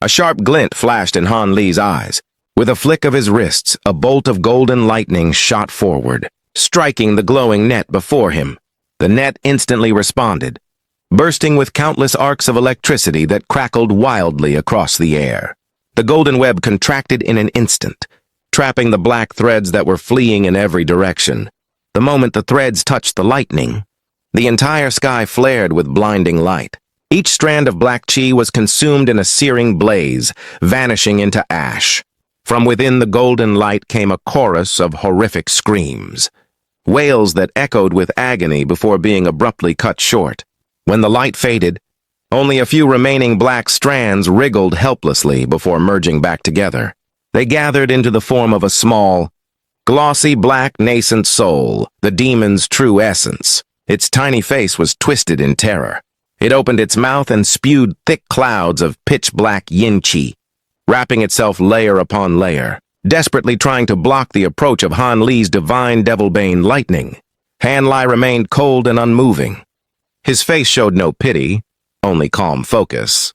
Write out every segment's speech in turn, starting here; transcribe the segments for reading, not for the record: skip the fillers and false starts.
A sharp glint flashed in Han Li's eyes. With a flick of his wrists, a bolt of golden lightning shot forward, striking the glowing net before him. The net instantly responded, bursting with countless arcs of electricity that crackled wildly across the air. The golden web contracted in an instant, trapping the black threads that were fleeing in every direction. The moment the threads touched the lightning, the entire sky flared with blinding light. Each strand of black chi was consumed in a searing blaze, vanishing into ash. From within the golden light came a chorus of horrific screams, wails that echoed with agony before being abruptly cut short. When the light faded, only a few remaining black strands wriggled helplessly before merging back together. They gathered into the form of a small, glossy black nascent soul, the demon's true essence. Its tiny face was twisted in terror. It opened its mouth and spewed thick clouds of pitch-black yin qi, wrapping itself layer upon layer, desperately trying to block the approach of Han Li's divine devil-bane lightning. Han Li remained cold and unmoving. His face showed no pity, only calm focus.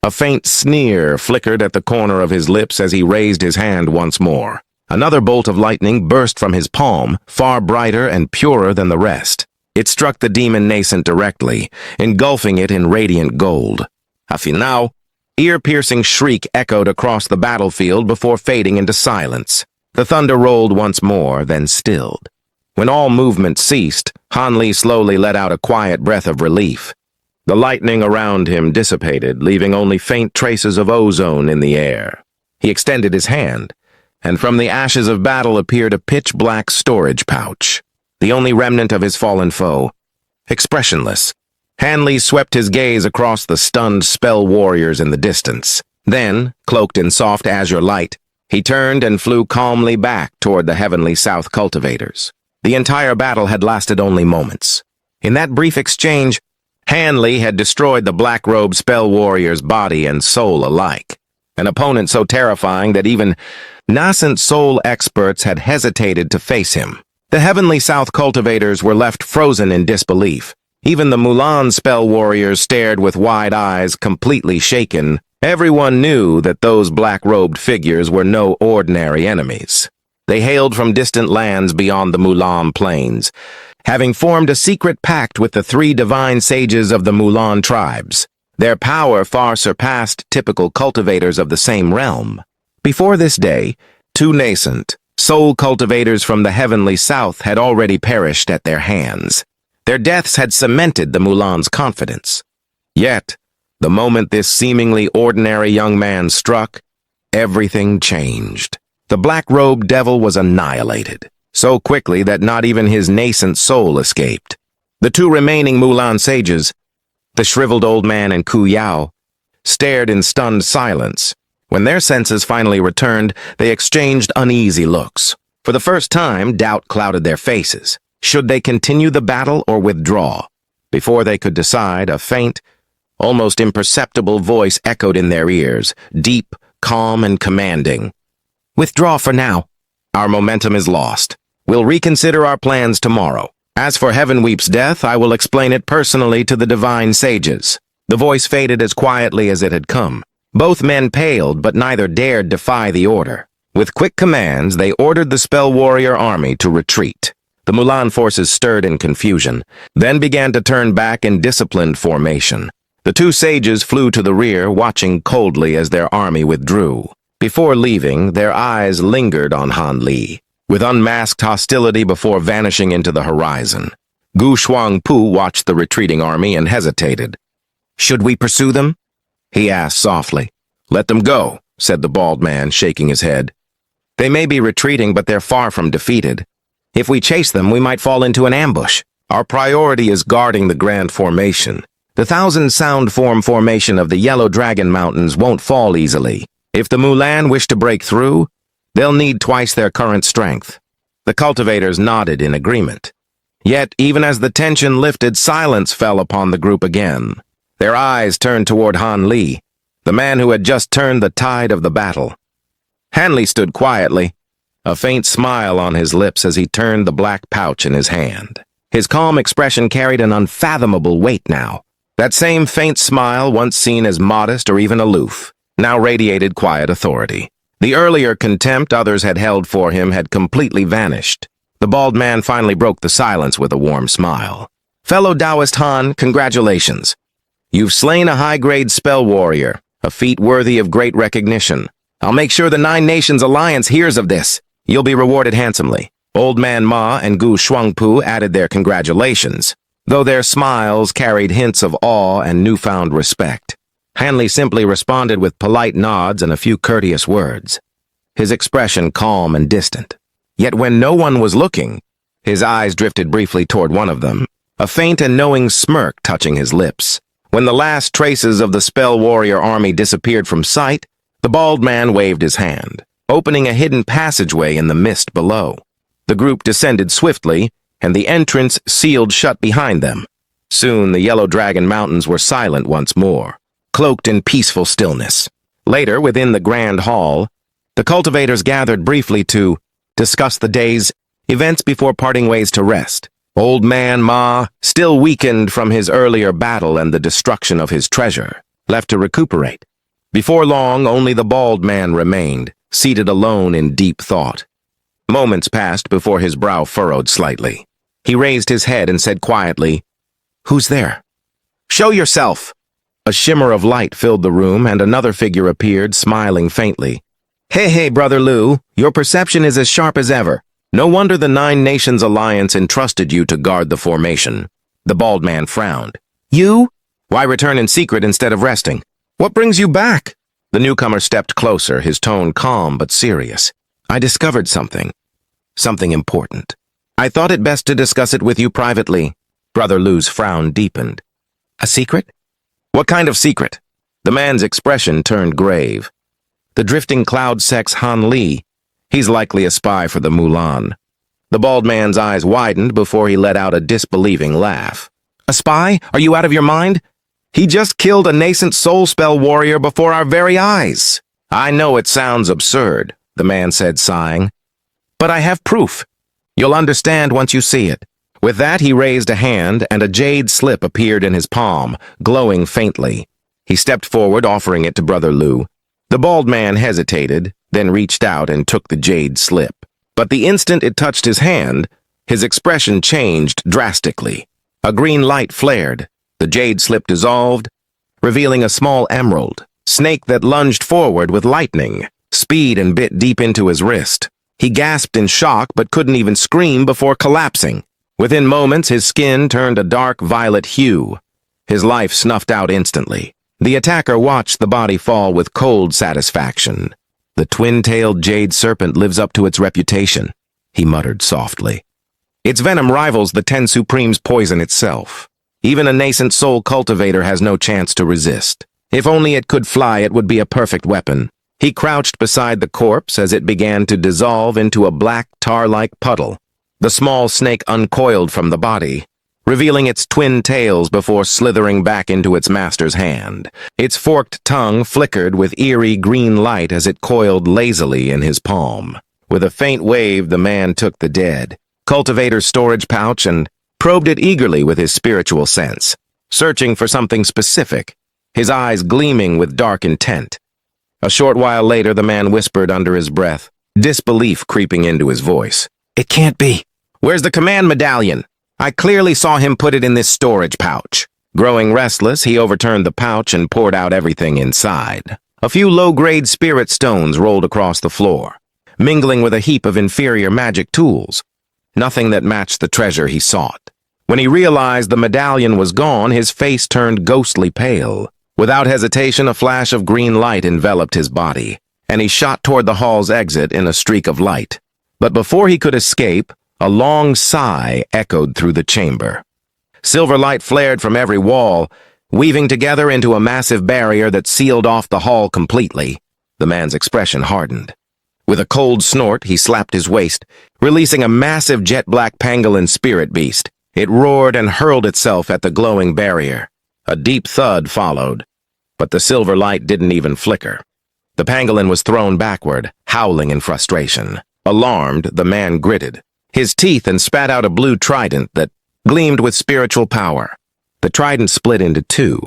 A faint sneer flickered at the corner of his lips as he raised his hand once more. Another bolt of lightning burst from his palm, far brighter and purer than the rest. It struck the demon nascent directly, engulfing it in radiant gold. A final, ear-piercing shriek echoed across the battlefield before fading into silence. The thunder rolled once more, then stilled. When all movement ceased, Han Li slowly let out a quiet breath of relief. The lightning around him dissipated, leaving only faint traces of ozone in the air. He extended his hand, and from the ashes of battle appeared a pitch-black storage pouch, the only remnant of his fallen foe. Expressionless, Han Li swept his gaze across the stunned spell warriors in the distance. Then, cloaked in soft azure light, he turned and flew calmly back toward the heavenly south cultivators. The entire battle had lasted only moments. In that brief exchange, Han Li had destroyed the black-robed spell warrior's body and soul alike, an opponent so terrifying that even nascent soul experts had hesitated to face him. The heavenly south cultivators were left frozen in disbelief. Even the Mulan spell warriors stared with wide eyes, completely shaken. Everyone knew that those black-robed figures were no ordinary enemies. They hailed from distant lands beyond the Mulan plains, having formed a secret pact with the 3 divine sages of the Mulan tribes. Their power far surpassed typical cultivators of the same realm. Before this day, 2 nascent, soul cultivators from the heavenly south had already perished at their hands. Their deaths had cemented the Mulan's confidence. Yet, the moment this seemingly ordinary young man struck, everything changed. The black-robed devil was annihilated, so quickly that not even his nascent soul escaped. The 2 remaining Mulan sages, the shriveled old man and Ku Yao, stared in stunned silence. When their senses finally returned, they exchanged uneasy looks. For the first time, doubt clouded their faces. Should they continue the battle or withdraw? Before they could decide, a faint, almost imperceptible voice echoed in their ears, deep, calm, and commanding. "Withdraw for now. Our momentum is lost. We'll reconsider our plans tomorrow. As for Heaven Weep's death, I will explain it personally to the divine sages." The voice faded as quietly as it had come. Both men paled, but neither dared defy the order. With quick commands, they ordered the spell warrior army to retreat. The Mulan forces stirred in confusion, then began to turn back in disciplined formation. The 2 sages flew to the rear, watching coldly as their army withdrew. Before leaving, their eyes lingered on Han Li, with unmasked hostility before vanishing into the horizon. Gu Shuangpu watched the retreating army and hesitated. "Should we pursue them?" he asked softly. "Let them go," said the bald man, shaking his head. "They may be retreating, but they're far from defeated. If we chase them, we might fall into an ambush. Our priority is guarding the Grand Formation. The 1,000-sound form formation of the Yellow Dragon Mountains won't fall easily. If the Mulan wish to break through, they'll need twice their current strength." The cultivators nodded in agreement. Yet, even as the tension lifted, silence fell upon the group again. Their eyes turned toward Han Li, the man who had just turned the tide of the battle. Han Li stood quietly, a faint smile on his lips as he turned the black pouch in his hand. His calm expression carried an unfathomable weight now. That same faint smile, once seen as modest or even aloof, now radiated quiet authority. The earlier contempt others had held for him had completely vanished. The bald man finally broke the silence with a warm smile. "Fellow Taoist Han, congratulations. You've slain a high-grade spell warrior, a feat worthy of great recognition. I'll make sure the Nine Nations Alliance hears of this. You'll be rewarded handsomely." Old Man Ma and Gu Shuangpu added their congratulations, though their smiles carried hints of awe and newfound respect. Hanley simply responded with polite nods and a few courteous words, his expression calm and distant. Yet when no one was looking, his eyes drifted briefly toward one of them, a faint and knowing smirk touching his lips. When the last traces of the spell warrior army disappeared from sight, the bald man waved his hand, opening a hidden passageway in the mist below. The group descended swiftly, and the entrance sealed shut behind them. Soon the Yellow Dragon Mountains were silent once more, cloaked in peaceful stillness. Later, within the grand hall, the cultivators gathered briefly to discuss the day's events before parting ways to rest. Old Man Ma, still weakened from his earlier battle and the destruction of his treasure, left to recuperate. Before long, only the bald man remained, seated alone in deep thought. Moments passed before his brow furrowed slightly. He raised his head and said quietly, "Who's there?" "Show yourself!" A shimmer of light filled the room, and another figure appeared, smiling faintly. Hey, Brother Liu, your perception is as sharp as ever. No wonder the Nine Nations Alliance entrusted you to guard the formation." The bald man frowned. "You? Why return in secret instead of resting? What brings you back?" The newcomer stepped closer, his tone calm but serious. "I discovered something important. I thought it best to discuss it with you privately." Brother Liu's frown deepened. "A secret? What kind of secret?" The man's expression turned grave. "The drifting cloud sex Han Li. He's likely a spy for the Mulan." The bald man's eyes widened before he let out a disbelieving laugh. "A spy? Are you out of your mind? He just killed a nascent soul spell warrior before our very eyes." "I know it sounds absurd," the man said, sighing. "But I have proof. You'll understand once you see it." With that, he raised a hand, and a jade slip appeared in his palm, glowing faintly. He stepped forward, offering it to Brother Liu. The bald man hesitated, then reached out and took the jade slip. But the instant it touched his hand, his expression changed drastically. A green light flared. The jade slip dissolved, revealing a small emerald, snake that lunged forward with lightning speed and bit deep into his wrist. He gasped in shock but couldn't even scream before collapsing. Within moments, his skin turned a dark violet hue. His life snuffed out instantly. The attacker watched the body fall with cold satisfaction. "The twin-tailed jade serpent lives up to its reputation," he muttered softly. "Its venom rivals the Ten Supreme's poison itself. Even a nascent soul cultivator has no chance to resist. If only it could fly, it would be a perfect weapon." He crouched beside the corpse as it began to dissolve into a black tar-like puddle. The small snake uncoiled from the body, revealing its twin tails before slithering back into its master's hand. Its forked tongue flickered with eerie green light as it coiled lazily in his palm. With a faint wave, the man took the dead cultivator's storage pouch and probed it eagerly with his spiritual sense, searching for something specific, his eyes gleaming with dark intent. A short while later, the man whispered under his breath, disbelief creeping into his voice. "It can't be. Where's the command medallion? I clearly saw him put it in this storage pouch." Growing restless, he overturned the pouch and poured out everything inside. A few low-grade spirit stones rolled across the floor, mingling with a heap of inferior magic tools. Nothing that matched the treasure he sought. When he realized the medallion was gone, his face turned ghostly pale. Without hesitation, a flash of green light enveloped his body, and he shot toward the hall's exit in a streak of light. But before he could escape, a long sigh echoed through the chamber. Silver light flared from every wall, weaving together into a massive barrier that sealed off the hall completely. The man's expression hardened. With a cold snort, he slapped his waist, releasing a massive jet-black pangolin spirit beast. It roared and hurled itself at the glowing barrier. A deep thud followed, but the silver light didn't even flicker. The pangolin was thrown backward, howling in frustration. Alarmed, the man gritted his teeth and spat out a blue trident that gleamed with spiritual power. The trident split into two,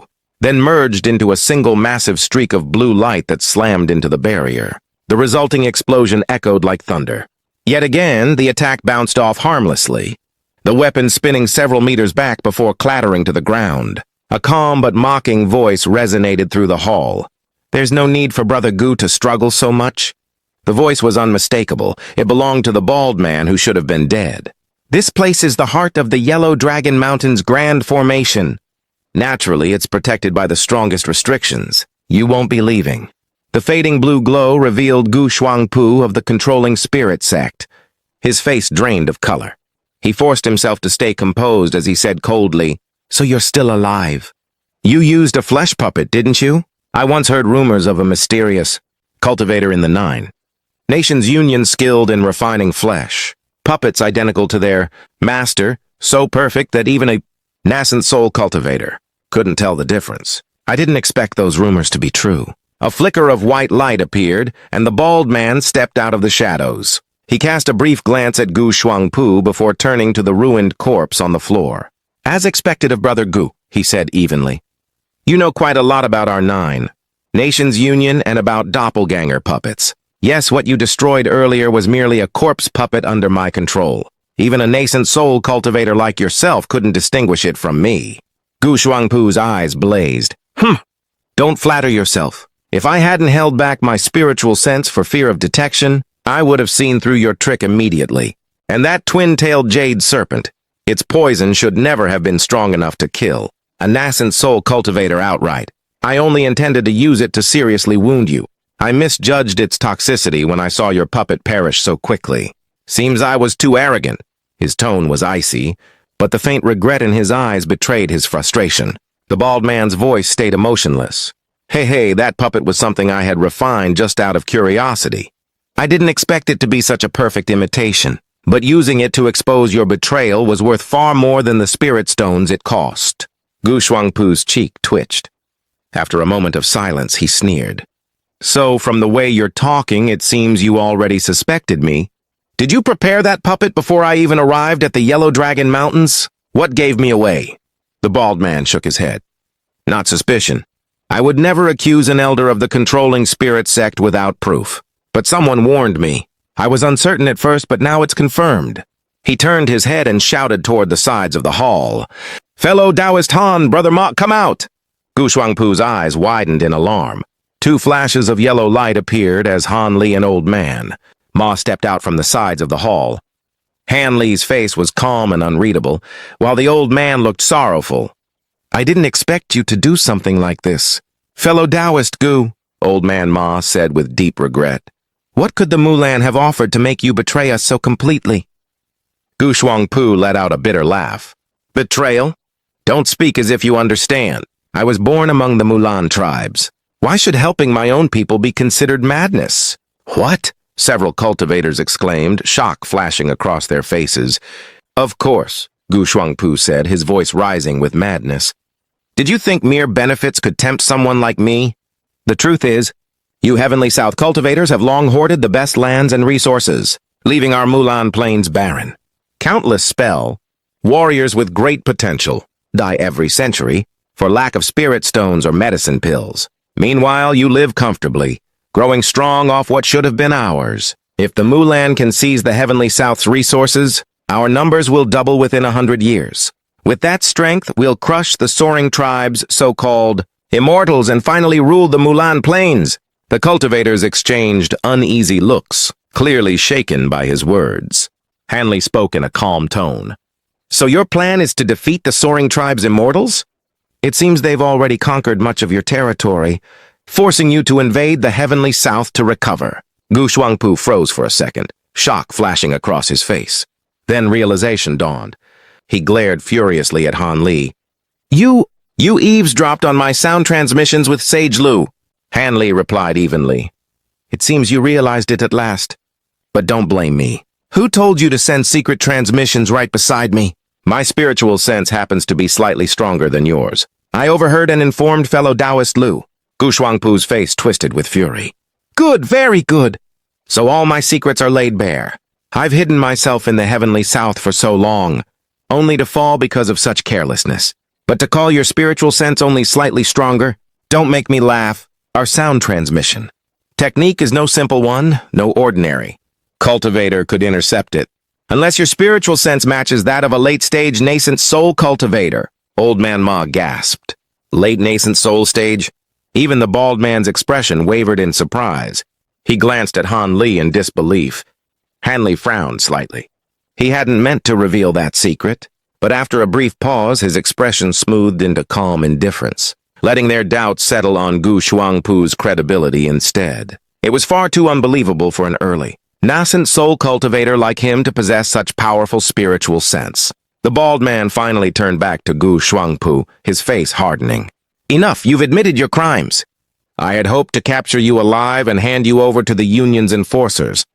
then merged into a single massive streak of blue light that slammed into the barrier. The resulting explosion echoed like thunder. Yet again, the attack bounced off harmlessly, the weapon spinning several meters back before clattering to the ground. A calm but mocking voice resonated through the hall. "There's no need for Brother Gu to struggle so much." The voice was unmistakable. It belonged to the bald man who should have been dead. "This place is the heart of the Yellow Dragon Mountain's Grand Formation. Naturally, it's protected by the strongest restrictions. You won't be leaving." The fading blue glow revealed Gu Shuangpu of the controlling spirit sect. His face drained of color. He forced himself to stay composed as he said coldly, "So you're still alive. You used a flesh puppet, didn't you? I once heard rumors of a mysterious cultivator in the Nine. Nations Union skilled in refining flesh. Puppets identical to their master, so perfect that even a nascent soul cultivator couldn't tell the difference. I didn't expect those rumors to be true." A flicker of white light appeared, and the bald man stepped out of the shadows. He cast a brief glance at Gu Shuangpu before turning to the ruined corpse on the floor. "As expected of Brother Gu," he said evenly. "You know quite a lot about our Nine, Nations Union, and about doppelganger puppets. Yes, what you destroyed earlier was merely a corpse puppet under my control. Even a nascent soul cultivator like yourself couldn't distinguish it from me." Gu Shuangpu's eyes blazed. Don't flatter yourself. If I hadn't held back my spiritual sense for fear of detection, I would have seen through your trick immediately. And that twin-tailed jade serpent, its poison should never have been strong enough to kill a nascent soul cultivator outright. I only intended to use it to seriously wound you. I misjudged its toxicity when I saw your puppet perish so quickly. Seems I was too arrogant." His tone was icy, but the faint regret in his eyes betrayed his frustration. The bald man's voice stayed emotionless. Hey, that puppet was something I had refined just out of curiosity. I didn't expect it to be such a perfect imitation, but using it to expose your betrayal was worth far more than the spirit stones it cost." Gu Shuangpu's cheek twitched. After a moment of silence, he sneered. "So, from the way you're talking, it seems you already suspected me. Did you prepare that puppet before I even arrived at the Yellow Dragon Mountains? What gave me away?" The bald man shook his head. "Not suspicion. I would never accuse an elder of the controlling spirit sect without proof. But someone warned me. I was uncertain at first, but now it's confirmed." He turned his head and shouted toward the sides of the hall. "Fellow Taoist Han, Brother Ma, come out!" Gu Shuangpu's eyes widened in alarm. Two flashes of yellow light appeared as Han Li and Old Man. Ma stepped out from the sides of the hall. Han Li's face was calm and unreadable, while the old man looked sorrowful. "I didn't expect you to do something like this. Fellow Taoist Gu," Old Man Ma said with deep regret. "What could the Mulan have offered to make you betray us so completely?" Gu Shuangpu let out a bitter laugh. "Betrayal? Don't speak as if you understand. I was born among the Mulan tribes. Why should helping my own people be considered madness?" "What?" several cultivators exclaimed, shock flashing across their faces. "Of course," Gu Shuangpu said, his voice rising with madness. "Did you think mere benefits could tempt someone like me? The truth is, you Heavenly South cultivators have long hoarded the best lands and resources, leaving our Mulan plains barren. Countless spell, warriors with great potential, die every century for lack of spirit stones or medicine pills. Meanwhile, you live comfortably, growing strong off what should have been ours. If the Mulan can seize the Heavenly South's resources, our numbers will double within 100 years. With that strength, we'll crush the soaring tribes, so-called immortals, and finally rule the Mulan plains." The cultivators exchanged uneasy looks, clearly shaken by his words. Hanley spoke in a calm tone. "So your plan is to defeat the soaring tribes' immortals? It seems they've already conquered much of your territory, forcing you to invade the Heavenly South to recover." Gu Shuangpu froze for a second, shock flashing across his face. Then realization dawned. He glared furiously at Han Li. You eavesdropped on my sound transmissions with Sage Lu," Han Li replied evenly. "It seems you realized it at last. But don't blame me. Who told you to send secret transmissions right beside me? My spiritual sense happens to be slightly stronger than yours. I overheard and informed fellow Taoist Lu." Gu Shuangpu's face twisted with fury. "Good, very good. So all my secrets are laid bare. I've hidden myself in the Heavenly South for so long, only to fall because of such carelessness. But to call your spiritual sense only slightly stronger, don't make me laugh, our sound transmission. Technique is no simple one, no ordinary. Cultivator could intercept it. Unless your spiritual sense matches that of a late-stage nascent soul cultivator, Old Man Ma gasped. Late nascent soul stage? Even the bald man's expression wavered in surprise. He glanced at Han Li in disbelief. Han Li frowned slightly. He hadn't meant to reveal that secret, but after a brief pause, his expression smoothed into calm indifference, letting their doubts settle on Gu Shuangpu's credibility instead. It was far too unbelievable for an early, nascent soul cultivator like him to possess such powerful spiritual sense. The bald man finally turned back to Gu Shuangpu, his face hardening. Enough, you've admitted your crimes. I had hoped to capture you alive and hand you over to the Union's enforcers.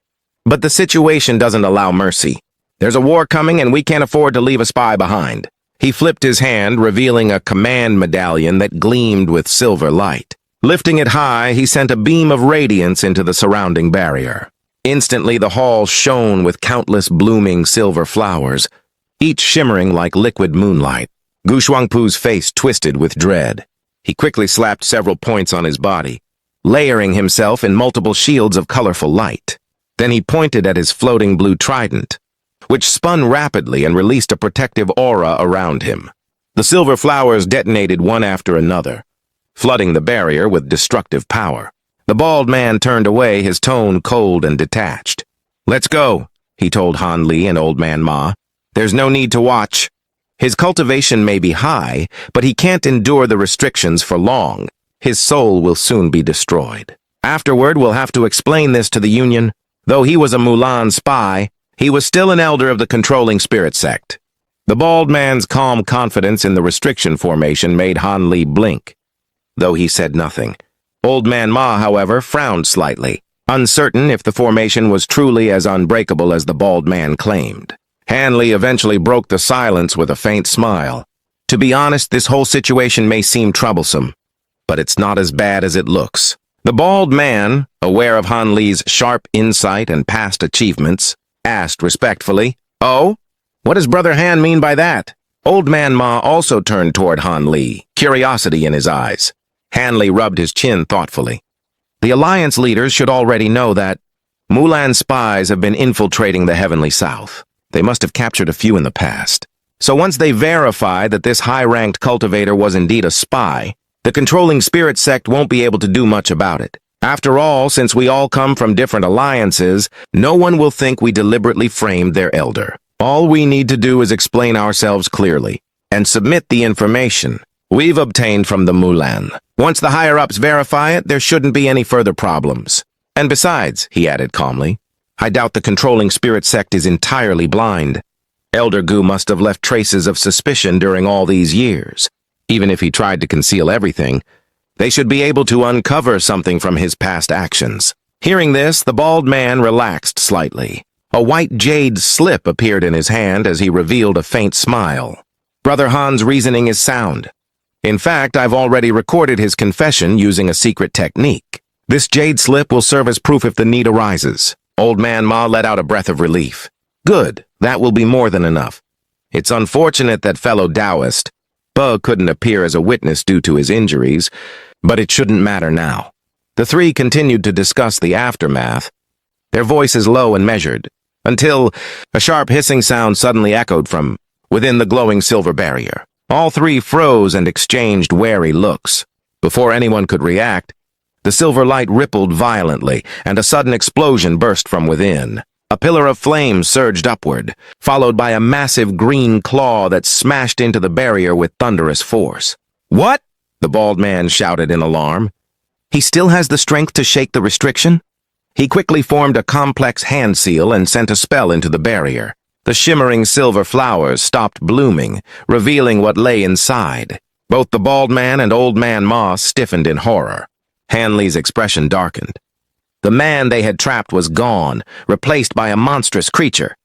But the situation doesn't allow mercy. There's a war coming and we can't afford to leave a spy behind. He flipped his hand, revealing a command medallion that gleamed with silver light. Lifting it high, he sent a beam of radiance into the surrounding barrier. Instantly, the hall shone with countless blooming silver flowers, each shimmering like liquid moonlight. Gu Shuangpu's face twisted with dread. He quickly slapped several points on his body, layering himself in multiple shields of colorful light. Then he pointed at his floating blue trident, which spun rapidly and released a protective aura around him. The silver flowers detonated one after another, flooding the barrier with destructive power. The bald man turned away, his tone cold and detached. "Let's go," he told Han Li and Old Man Ma. "There's no need to watch. His cultivation may be high, but he can't endure the restrictions for long. His soul will soon be destroyed. Afterward, we'll have to explain this to the Union. Though he was a Mulan spy, he was still an elder of the controlling spirit sect." The bald man's calm confidence in the restriction formation made Han Li blink, though he said nothing. Old Man Ma, however, frowned slightly, uncertain if the formation was truly as unbreakable as the bald man claimed. Han Li eventually broke the silence with a faint smile. "To be honest, this whole situation may seem troublesome, but it's not as bad as it looks." The bald man, aware of Han Li's sharp insight and past achievements, asked respectfully, "Oh? What does Brother Han mean by that?" Old Man Ma also turned toward Han Li, curiosity in his eyes. Han Li rubbed his chin thoughtfully. "The Alliance leaders should already know that Mulan spies have been infiltrating the Heavenly South. They must have captured a few in the past. So once they verify that this high-ranked cultivator was indeed a spy, the controlling spirit sect won't be able to do much about it. After all, since we all come from different alliances, no one will think we deliberately framed their elder. All we need to do is explain ourselves clearly and submit the information we've obtained from the Mulan. Once the higher-ups verify it, there shouldn't be any further problems. And besides," he added calmly, "I doubt the controlling spirit sect is entirely blind. Elder Gu must have left traces of suspicion during all these years. Even if he tried to conceal everything, they should be able to uncover something from his past actions." Hearing this, the bald man relaxed slightly. A white jade slip appeared in his hand as he revealed a faint smile. "Brother Han's reasoning is sound. In fact, I've already recorded his confession using a secret technique. This jade slip will serve as proof if the need arises." Old Man Ma let out a breath of relief. "Good, that will be more than enough. It's unfortunate that fellow Taoist, Bug, couldn't appear as a witness due to his injuries, but it shouldn't matter now." The three continued to discuss the aftermath, their voices low and measured, until a sharp hissing sound suddenly echoed from within the glowing silver barrier. All three froze and exchanged wary looks. Before anyone could react, the silver light rippled violently, and a sudden explosion burst from within. A pillar of flame surged upward, followed by a massive green claw that smashed into the barrier with thunderous force. "What?" the bald man shouted in alarm. "He still has the strength to shake the restriction?" He quickly formed a complex hand seal and sent a spell into the barrier. The shimmering silver flowers stopped blooming, revealing what lay inside. Both the bald man and Old Man Ma stiffened in horror. Han Li's expression darkened. The man they had trapped was gone, replaced by a monstrous creature,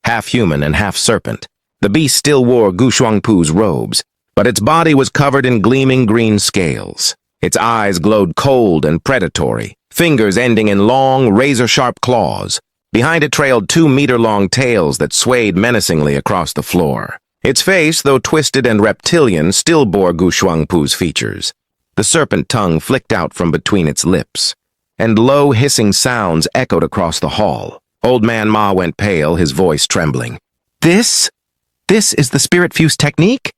half human and half serpent. The beast still wore Gu Shuangpu's robes, but its body was covered in gleaming green scales. Its eyes glowed cold and predatory, fingers ending in long, razor-sharp claws. Behind it trailed 2-meter-long tails that swayed menacingly across the floor. Its face, though twisted and reptilian, still bore Gu Shuangpu's features. The serpent tongue flicked out from between its lips, and low hissing sounds echoed across the hall. Old Man Ma went pale, his voice trembling. This is the spirit fuse technique?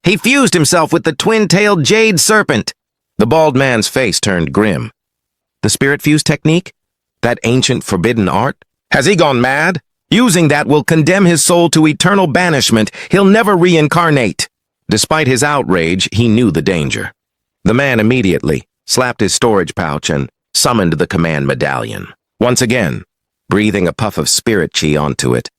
He fused himself with the twin-tailed jade serpent. The bald man's face turned grim. The spirit fuse technique? That ancient forbidden art? Has he gone mad? Using that will condemn his soul to eternal banishment. He'll never reincarnate. Despite his outrage, he knew the danger. The man immediately slapped his storage pouch and summoned the command medallion. Once again, breathing a puff of spirit chi onto it,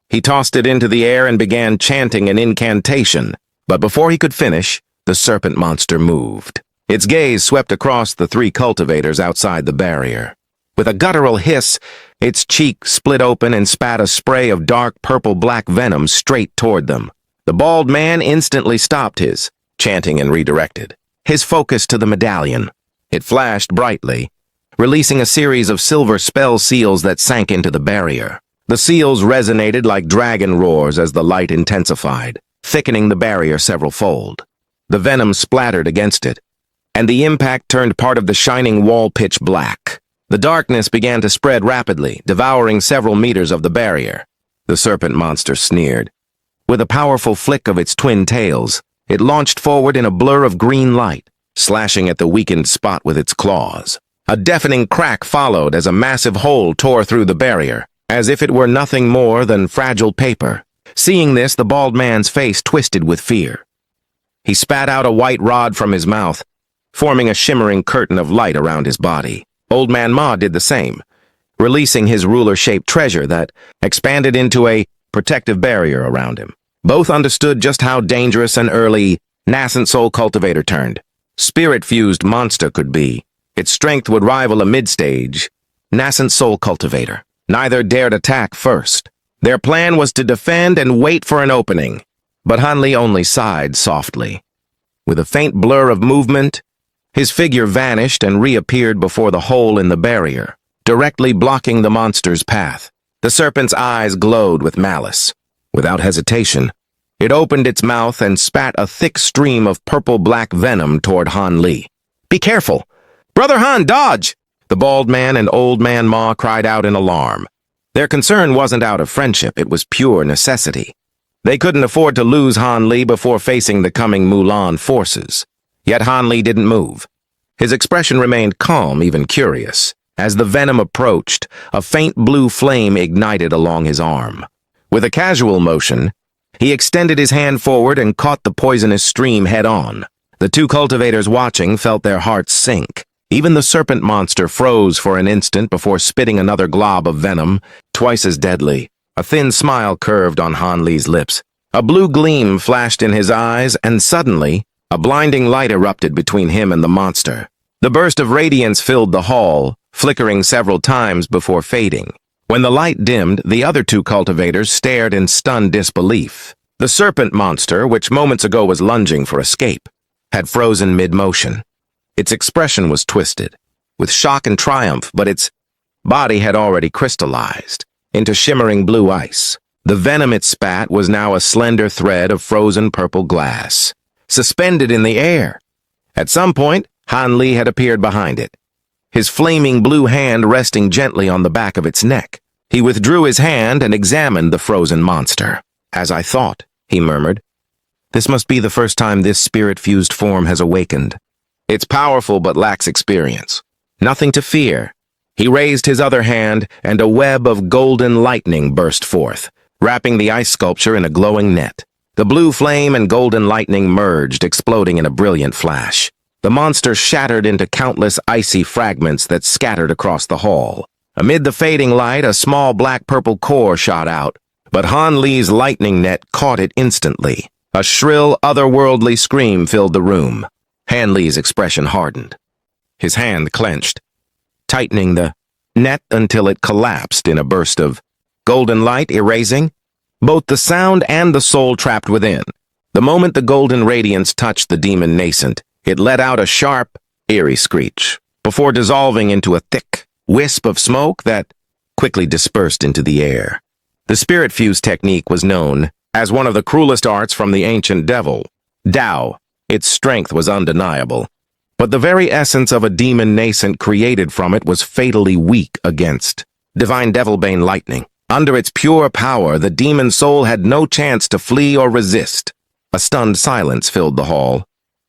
he tossed it into the air and began chanting an incantation. But before he could finish, the serpent monster moved. Its gaze swept across the three cultivators outside the barrier. With a guttural hiss, its cheek split open and spat a spray of dark purple-black venom straight toward them. The bald man instantly stopped his chanting and redirected his focus to the medallion. It flashed brightly, releasing a series of silver spell seals that sank into the barrier. The seals resonated like dragon roars as the light intensified, thickening the barrier several-fold. The venom splattered against it, and the impact turned part of the shining wall pitch black. The darkness began to spread rapidly, devouring several meters of the barrier. The serpent monster sneered. With a powerful flick of its twin tails, it launched forward in a blur of green light, slashing at the weakened spot with its claws. A deafening crack followed as a massive hole tore through the barrier, as if it were nothing more than fragile paper. Seeing this, the bald man's face twisted with fear. He spat out a white rod from his mouth, forming a shimmering curtain of light around his body. Old Man Ma did the same, releasing his ruler-shaped treasure that expanded into a protective barrier around him. Both understood just how dangerous an early, nascent soul cultivator turned spirit-fused monster could be. Its strength would rival a mid-stage, nascent soul cultivator. Neither dared attack first. Their plan was to defend and wait for an opening, but Han Li only sighed softly. With a faint blur of movement, his figure vanished and reappeared before the hole in the barrier, directly blocking the monster's path. The serpent's eyes glowed with malice. Without hesitation, it opened its mouth and spat a thick stream of purple-black venom toward Han Li. "Be careful! Brother Han, dodge!" The bald man and Old Man Ma cried out in alarm. Their concern wasn't out of friendship, it was pure necessity. They couldn't afford to lose Han Li before facing the coming Mulan forces. Yet Han Li didn't move. His expression remained calm, even curious. As the venom approached, a faint blue flame ignited along his arm. With a casual motion, he extended his hand forward and caught the poisonous stream head-on. The two cultivators watching felt their hearts sink. Even the serpent monster froze for an instant before spitting another glob of venom, twice as deadly. A thin smile curved on Han Li's lips. A blue gleam flashed in his eyes, and suddenly, a blinding light erupted between him and the monster. The burst of radiance filled the hall, flickering several times before fading. When the light dimmed, the other two cultivators stared in stunned disbelief. The serpent monster, which moments ago was lunging for escape, had frozen mid-motion. Its expression was twisted, with shock and triumph, but its body had already crystallized into shimmering blue ice. The venom it spat was now a slender thread of frozen purple glass, suspended in the air. At some point, Han Li had appeared behind it, his flaming blue hand resting gently on the back of its neck. He withdrew his hand and examined the frozen monster. "As I thought," he murmured. "This must be the first time this spirit-fused form has awakened. It's powerful but lacks experience. Nothing to fear." He raised his other hand, and a web of golden lightning burst forth, wrapping the ice sculpture in a glowing net. The blue flame and golden lightning merged, exploding in a brilliant flash. The monster shattered into countless icy fragments that scattered across the hall. Amid the fading light, a small black-purple core shot out, but Han Li's lightning net caught it instantly. A shrill, otherworldly scream filled the room. Han Li's expression hardened. His hand clenched, tightening the net until it collapsed in a burst of golden light, erasing both the sound and the soul trapped within. The moment the golden radiance touched the demon nascent, it let out a sharp, eerie screech, before dissolving into a thick wisp of smoke that quickly dispersed into the air. The spirit fuse technique was known, As one of the cruelest arts from the ancient devil, Tao, its strength was undeniable. But the very essence of a demon nascent created from it was fatally weak against divine devilbane lightning. Under its pure power, the demon soul had no chance to flee or resist. A stunned silence filled the hall.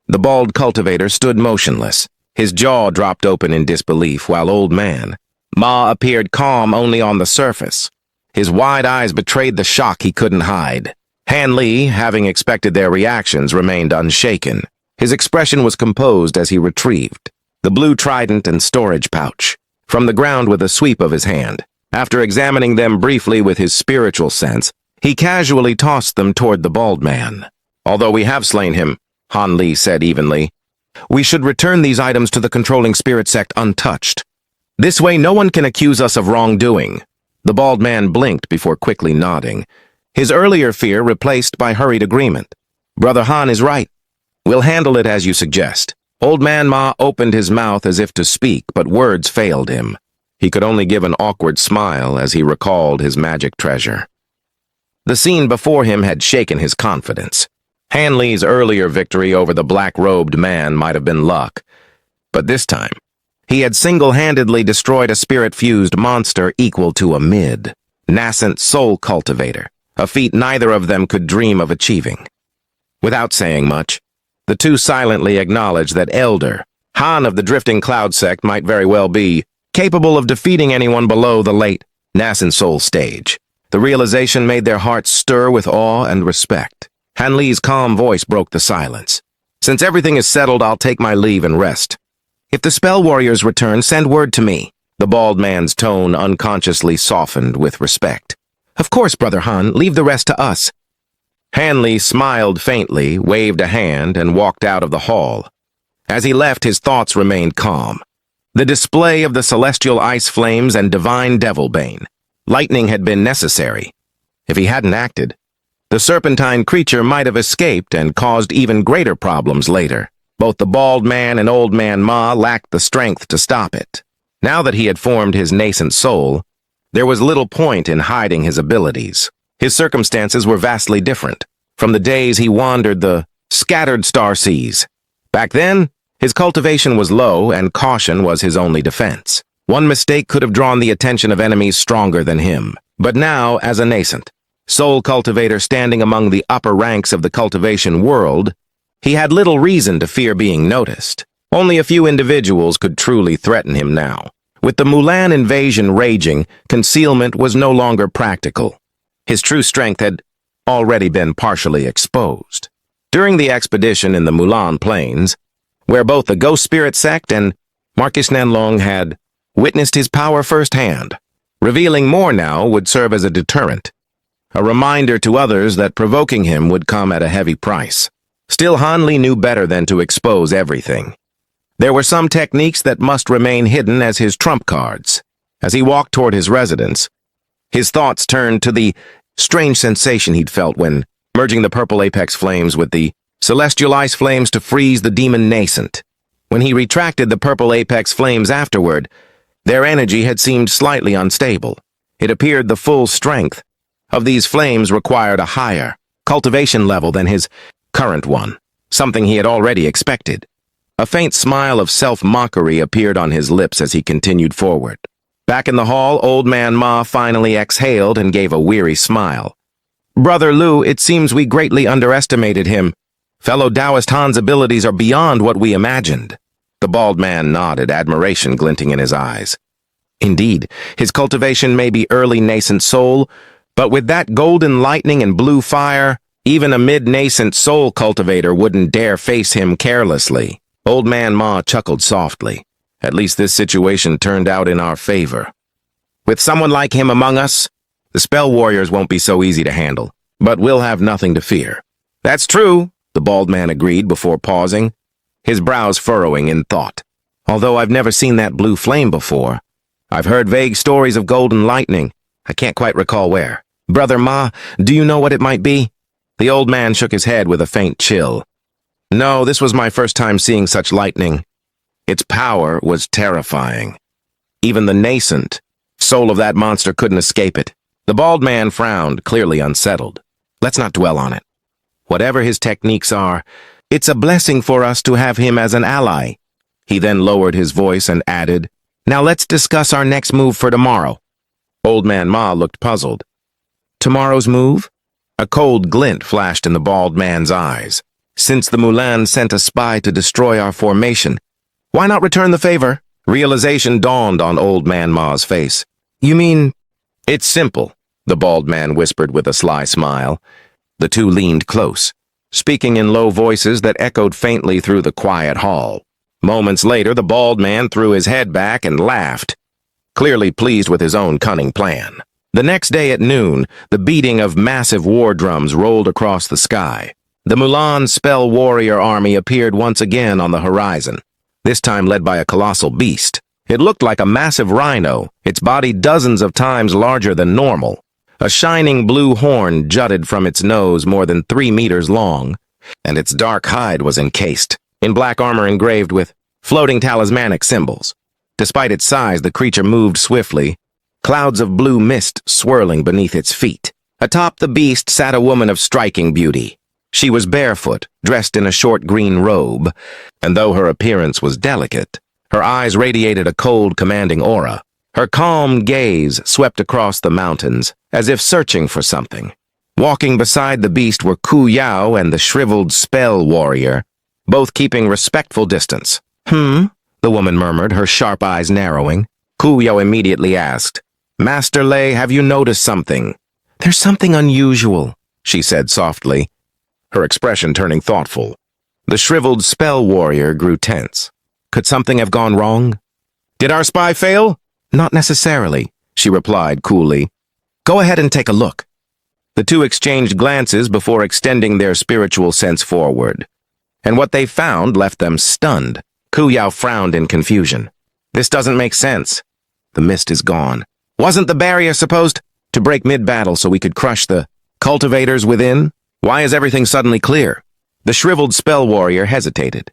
The bald cultivator stood motionless. His jaw dropped open in disbelief, while Old Man Ma appeared calm only on the surface. His wide eyes betrayed the shock he couldn't hide. Han Li, having expected their reactions, remained unshaken. His expression was composed as he retrieved the blue trident and storage pouch from the ground with a sweep of his hand. After examining them briefly with his spiritual sense, he casually tossed them toward the bald man. "Although we have slain him," Han Li said evenly, "we should return these items to the controlling spirit sect untouched. This way no one can accuse us of wrongdoing." The bald man blinked before quickly nodding, his earlier fear replaced by hurried agreement. "Brother Han is right. We'll handle it as you suggest." Old Man Ma opened his mouth as if to speak, but words failed him. He could only give an awkward smile as he recalled his magic treasure. The scene before him had shaken his confidence. Han Li's earlier victory over the black-robed man might have been luck, but this time, he had single-handedly destroyed a spirit-fused monster equal to a nascent soul cultivator, a feat neither of them could dream of achieving. Without saying much, the two silently acknowledged that Elder Han of the Drifting Cloud sect might very well be capable of defeating anyone below the late nascent soul stage. The realization made their hearts stir with awe and respect. Han Li's calm voice broke the silence. "Since everything is settled, I'll take my leave and rest. If the spell warriors return, send word to me." The bald man's tone unconsciously softened with respect. "Of course, Brother Han, leave the rest to us." Han Li smiled faintly, waved a hand, and walked out of the hall. As he left, his thoughts remained calm. The display of the celestial ice flames and divine devilbane. Lightning had been necessary. If he hadn't acted, the serpentine creature might have escaped and caused even greater problems later. Both the bald man and Old Man Ma lacked the strength to stop it. Now that he had formed his nascent soul, there was little point in hiding his abilities. His circumstances were vastly different from the days he wandered the scattered star seas. Back then, his cultivation was low and caution was his only defense. One mistake could have drawn the attention of enemies stronger than him. But now, as a nascent soul cultivator standing among the upper ranks of the cultivation world, he had little reason to fear being noticed. Only a few individuals could truly threaten him now. With the Mulan invasion raging, concealment was no longer practical. His true strength had already been partially exposed. During the expedition in the Mulan Plains, where both the Ghost Spirit sect and Marcus Nanlong had witnessed his power firsthand, revealing more now would serve as a deterrent, a reminder to others that provoking him would come at a heavy price. Still, Han Li knew better than to expose everything. There were some techniques that must remain hidden as his trump cards. As he walked toward his residence, his thoughts turned to the strange sensation he'd felt when merging the purple apex flames with the celestial ice flames to freeze the demon nascent. When he retracted the purple apex flames afterward, their energy had seemed slightly unstable. It appeared the full strength of these flames required a higher cultivation level than his current one, something he had already expected. A faint smile of self-mockery appeared on his lips as he continued forward. Back in the hall, Old Man Ma finally exhaled and gave a weary smile. "Brother Lu, it seems we greatly underestimated him. Fellow Taoist Han's abilities are beyond what we imagined." The bald man nodded, admiration glinting in his eyes. "Indeed, his cultivation may be early nascent soul, but with that golden lightning and blue fire, even a mid-nascent soul cultivator wouldn't dare face him carelessly." Old Man Ma chuckled softly. "At least this situation turned out in our favor. With someone like him among us, the spell warriors won't be so easy to handle, but we'll have nothing to fear." "That's true," the bald man agreed before pausing, his brows furrowing in thought. "Although I've never seen that blue flame before, I've heard vague stories of golden lightning. I can't quite recall where. Brother Ma, do you know what it might be?" The old man shook his head with a faint chill. "No, this was my first time seeing such lightning. Its power was terrifying. Even the nascent soul of that monster couldn't escape it." The bald man frowned, clearly unsettled. Let's not dwell on it. Whatever his techniques are, it's a blessing for us to have him as an ally. He then lowered his voice and added, "Now let's discuss our next move for tomorrow." Old Man Ma looked puzzled. Tomorrow's move? A cold glint flashed in the bald man's eyes. Since the Mulan sent a spy to destroy our formation, why not return the favor? Realization dawned on Old Man Ma's face. You mean... It's simple, the bald man whispered with a sly smile. The two leaned close, speaking in low voices that echoed faintly through the quiet hall. Moments later, the bald man threw his head back and laughed, clearly pleased with his own cunning plan. The next day at noon, the beating of massive war drums rolled across the sky. The Mulan spell warrior army appeared once again on the horizon, this time led by a colossal beast. It looked like a massive rhino, its body dozens of times larger than normal. A shining blue horn jutted from its nose more than 3 meters long, and its dark hide was encased in black armor engraved with floating talismanic symbols. Despite its size, the creature moved swiftly, clouds of blue mist swirling beneath its feet. Atop the beast sat a woman of striking beauty. She was barefoot, dressed in a short green robe, and though her appearance was delicate, her eyes radiated a cold, commanding aura. Her calm gaze swept across the mountains, as if searching for something. Walking beside the beast were Ku Yao and the shriveled spell warrior, both keeping respectful distance. The woman murmured, her sharp eyes narrowing. Ku Yao immediately asked, "Master Lei, have you noticed something?" "There's something unusual," she said softly, her expression turning thoughtful. The shriveled spell warrior grew tense. Could something have gone wrong? "Did our spy fail?" "Not necessarily," she replied coolly. "Go ahead and take a look." The two exchanged glances before extending their spiritual sense forward, and what they found left them stunned. Ku Yao frowned in confusion. "This doesn't make sense." "The mist is gone. Wasn't the barrier supposed to break mid-battle so we could crush the cultivators within? Why is everything suddenly clear?" The shriveled spell warrior hesitated.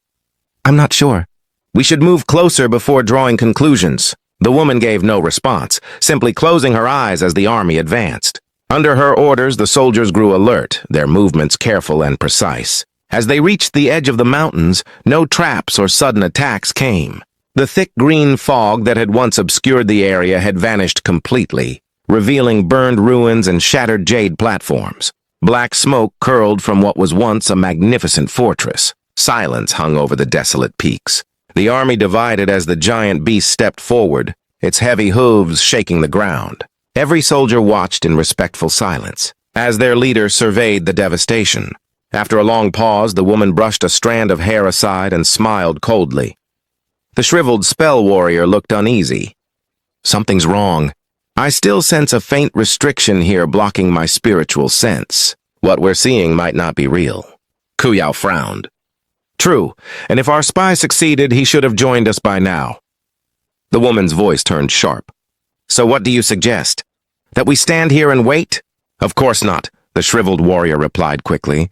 "I'm not sure. We should move closer before drawing conclusions." The woman gave no response, simply closing her eyes as the army advanced. Under her orders, the soldiers grew alert, their movements careful and precise. As they reached the edge of the mountains, no traps or sudden attacks came. The thick green fog that had once obscured the area had vanished completely, revealing burned ruins and shattered jade platforms. Black smoke curled from what was once a magnificent fortress. Silence hung over the desolate peaks. The army divided as the giant beast stepped forward, its heavy hooves shaking the ground. Every soldier watched in respectful silence, as their leader surveyed the devastation. After a long pause, the woman brushed a strand of hair aside and smiled coldly. The shriveled spell warrior looked uneasy. "Something's wrong. I still sense a faint restriction here blocking my spiritual sense. What we're seeing might not be real." Ku Yao frowned. "True, and if our spy succeeded, he should have joined us by now." The woman's voice turned sharp. "So what do you suggest? That we stand here and wait?" "Of course not," the shriveled warrior replied quickly.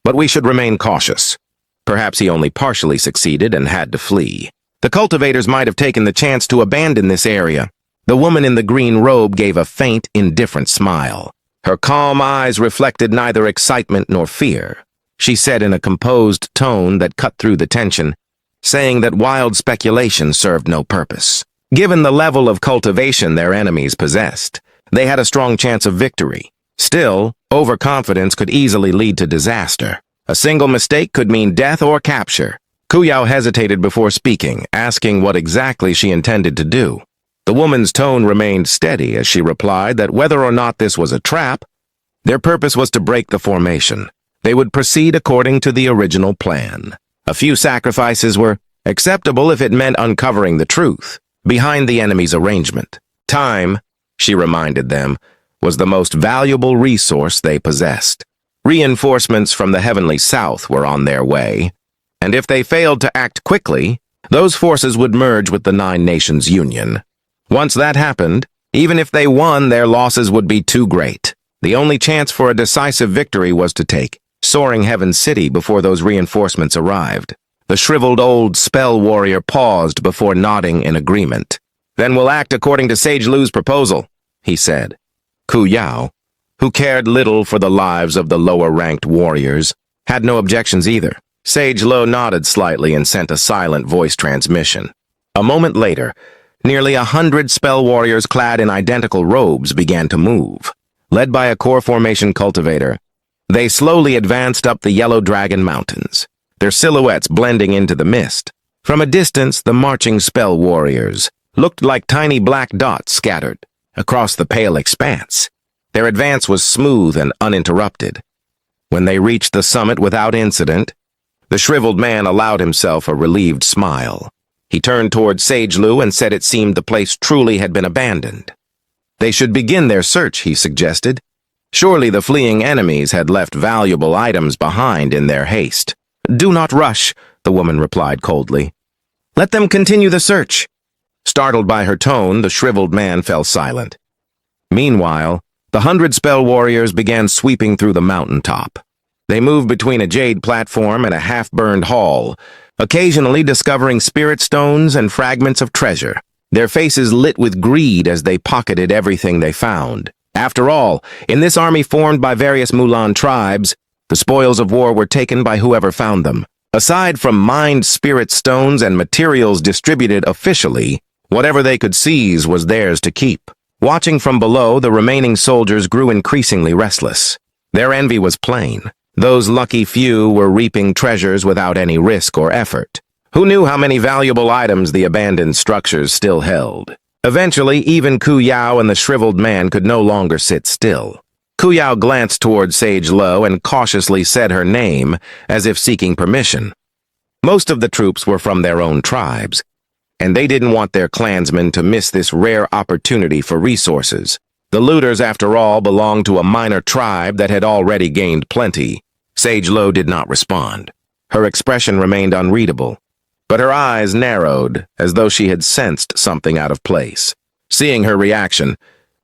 "But we should remain cautious. Perhaps he only partially succeeded and had to flee. The cultivators might have taken the chance to abandon this area." The woman in the green robe gave a faint, indifferent smile. Her calm eyes reflected neither excitement nor fear. She said in a composed tone that cut through the tension, saying that wild speculation served no purpose. Given the level of cultivation their enemies possessed, they had a strong chance of victory. Still, overconfidence could easily lead to disaster. A single mistake could mean death or capture. Ku Yao hesitated before speaking, asking what exactly she intended to do. The woman's tone remained steady as she replied that whether or not this was a trap, their purpose was to break the formation. They would proceed according to the original plan. A few sacrifices were acceptable if it meant uncovering the truth behind the enemy's arrangement. Time, she reminded them, was the most valuable resource they possessed. Reinforcements from the heavenly south were on their way, and if they failed to act quickly, those forces would merge with the Nine Nations Union. Once that happened, even if they won, their losses would be too great. The only chance for a decisive victory was to take Soaring Heaven City before those reinforcements arrived. The shriveled old spell warrior paused before nodding in agreement. "Then we'll act according to Sage Lu's proposal," he said. Ku Yao, who cared little for the lives of the lower-ranked warriors, had no objections either. Sage Lo nodded slightly and sent a silent voice transmission. A moment later, nearly 100 spell warriors clad in identical robes began to move. Led by a core formation cultivator, they slowly advanced up the Yellow Dragon Mountains, their silhouettes blending into the mist. From a distance, the marching spell warriors looked like tiny black dots scattered across the pale expanse. Their advance was smooth and uninterrupted. When they reached the summit without incident, the shriveled man allowed himself a relieved smile. He turned toward Sage Lu and said it seemed the place truly had been abandoned. They should begin their search, he suggested. Surely the fleeing enemies had left valuable items behind in their haste. "Do not rush," the woman replied coldly. "Let them continue the search." Startled by her tone, the shriveled man fell silent. Meanwhile, the 100 spell warriors began sweeping through the mountaintop. They moved between a jade platform and a half-burned hall, occasionally discovering spirit stones and fragments of treasure, their faces lit with greed as they pocketed everything they found. After all, in this army formed by various Mulan tribes, the spoils of war were taken by whoever found them. Aside from mined spirit stones and materials distributed officially, whatever they could seize was theirs to keep. Watching from below, the remaining soldiers grew increasingly restless. Their envy was plain. Those lucky few were reaping treasures without any risk or effort. Who knew how many valuable items the abandoned structures still held? Eventually, even Ku Yao and the shriveled man could no longer sit still. Ku Yao glanced toward Sage Lo and cautiously said her name, as if seeking permission. Most of the troops were from their own tribes, and they didn't want their clansmen to miss this rare opportunity for resources. The looters, after all, belonged to a minor tribe that had already gained plenty. Sage Lo did not respond. Her expression remained unreadable, but her eyes narrowed as though she had sensed something out of place. Seeing her reaction,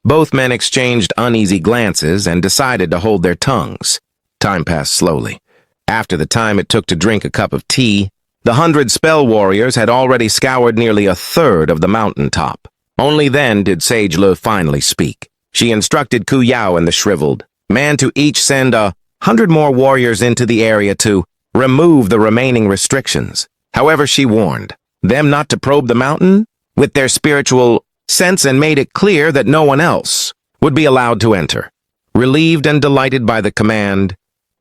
both men exchanged uneasy glances and decided to hold their tongues. Time passed slowly. After the time it took to drink a cup of tea, the 100 spell warriors had already scoured nearly a third of the mountaintop. Only then did Sage Lo finally speak. She instructed Ku Yao and the shriveled man to each send 100 more warriors into the area to remove the remaining restrictions. However, she warned them not to probe the mountain with their spiritual sense and made it clear that no one else would be allowed to enter. Relieved and delighted by the command,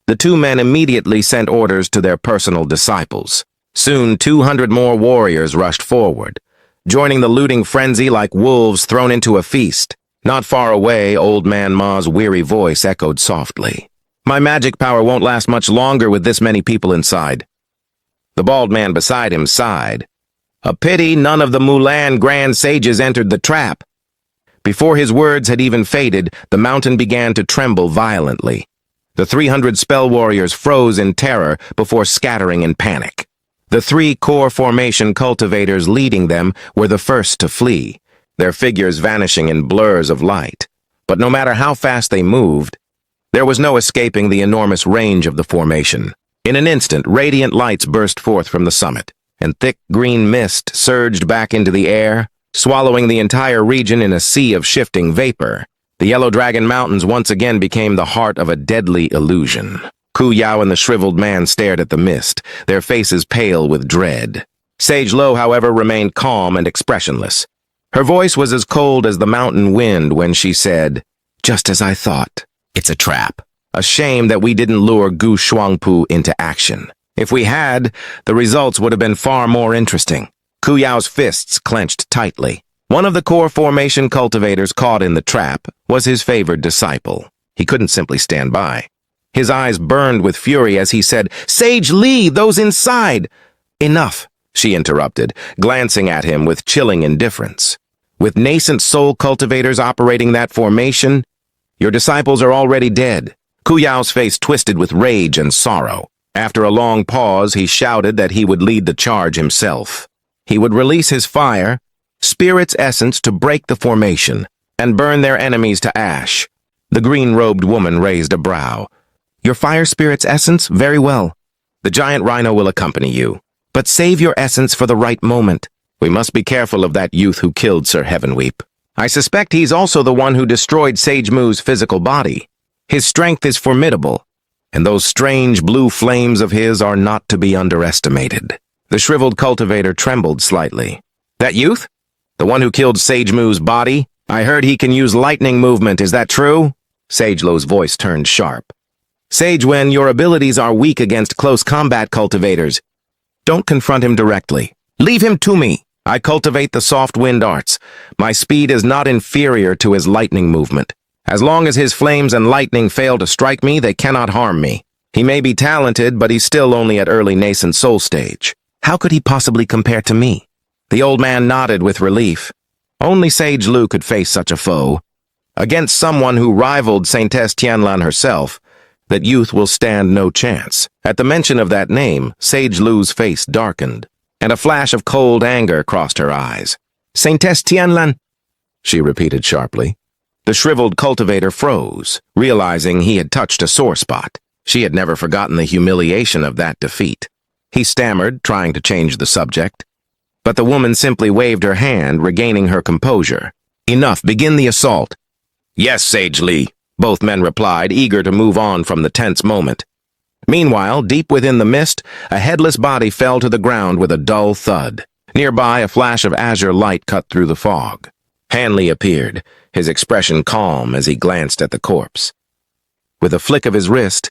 the two men immediately sent orders to their personal disciples. Soon, 200 more warriors rushed forward, joining the looting frenzy like wolves thrown into a feast. Not far away, Old Man Ma's weary voice echoed softly. "My magic power won't last much longer with this many people inside." The bald man beside him sighed. "A pity none of the Mulan grand sages entered the trap." Before his words had even faded, the mountain began to tremble violently. The 300 spell warriors froze in terror before scattering in panic. The 3 core formation cultivators leading them were the first to flee, their figures vanishing in blurs of light. But no matter how fast they moved, there was no escaping the enormous range of the formation. In an instant, radiant lights burst forth from the summit, and thick green mist surged back into the air, swallowing the entire region in a sea of shifting vapor. The Yellow Dragon Mountains once again became the heart of a deadly illusion. Ku Yao and the shriveled man stared at the mist, their faces pale with dread. Sage Lo, however, remained calm and expressionless. Her voice was as cold as the mountain wind when she said, "Just as I thought. It's a trap. A shame that we didn't lure Gu Shuangpu into action. If we had, the results would have been far more interesting." Ku Yao's fists clenched tightly. One of the core formation cultivators caught in the trap was his favored disciple. He couldn't simply stand by. His eyes burned with fury as he said, "Sage Li, those inside!" "Enough," she interrupted, glancing at him with chilling indifference. "With nascent soul cultivators operating that formation, your disciples are already dead." Ku Yao's face twisted with rage and sorrow. After a long pause, he shouted that he would lead the charge himself. He would release his fire, spirit's essence, to break the formation and burn their enemies to ash. The green-robed woman raised a brow. "Your fire spirit's essence? Very well. The giant rhino will accompany you. But save your essence for the right moment. We must be careful of that youth who killed Sir Heavenweep. I suspect he's also the one who destroyed Sage Mu's physical body." His strength is formidable, and those strange blue flames of his are not to be underestimated. The shriveled cultivator trembled slightly. That youth? The one who killed Sage Mu's body? I heard he can use lightning movement, is that true? Sage Lu's voice turned sharp. Sage Wen, your abilities are weak against close combat cultivators. Don't confront him directly. Leave him to me. I cultivate the soft wind arts. My speed is not inferior to his lightning movement. As long as his flames and lightning fail to strike me, they cannot harm me. He may be talented, but he's still only at early nascent soul stage. How could he possibly compare to me? The old man nodded with relief. Only Sage Lu could face such a foe. Against someone who rivaled Saintess Tianlan herself, that youth will stand no chance. At the mention of that name, Sage Lu's face darkened, and a flash of cold anger crossed her eyes. Saintess Tianlan, she repeated sharply. The shriveled cultivator froze, realizing he had touched a sore spot. She had never forgotten the humiliation of that defeat. He stammered, trying to change the subject. But the woman simply waved her hand, regaining her composure. Enough, begin the assault. Yes, Sage Li, both men replied, eager to move on from the tense moment. Meanwhile, deep within the mist, a headless body fell to the ground with a dull thud. Nearby, a flash of azure light cut through the fog. Hanley appeared, his expression calm as he glanced at the corpse. With a flick of his wrist,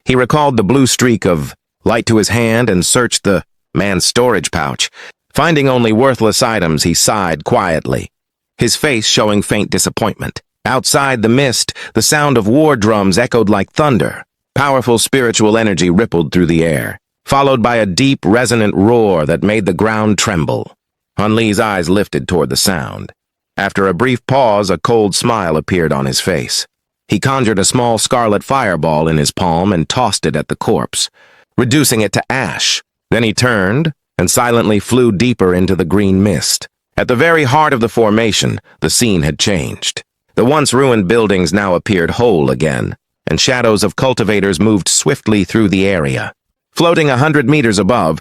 he recalled the blue streak of light to his hand and searched the man's storage pouch. Finding only worthless items, he sighed quietly, his face showing faint disappointment. Outside the mist, the sound of war drums echoed like thunder. Powerful spiritual energy rippled through the air, followed by a deep, resonant roar that made the ground tremble. Han Li's eyes lifted toward the sound. After a brief pause, a cold smile appeared on his face. He conjured a small scarlet fireball in his palm and tossed it at the corpse, reducing it to ash. Then he turned and silently flew deeper into the green mist. At the very heart of the formation, the scene had changed. The once ruined buildings now appeared whole again, and shadows of cultivators moved swiftly through the area. Floating 100 meters above,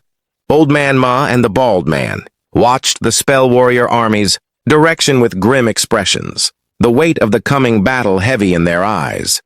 Old Man Ma and the Bald Man watched the spell warrior armies, direction with grim expressions, the weight of the coming battle heavy in their eyes.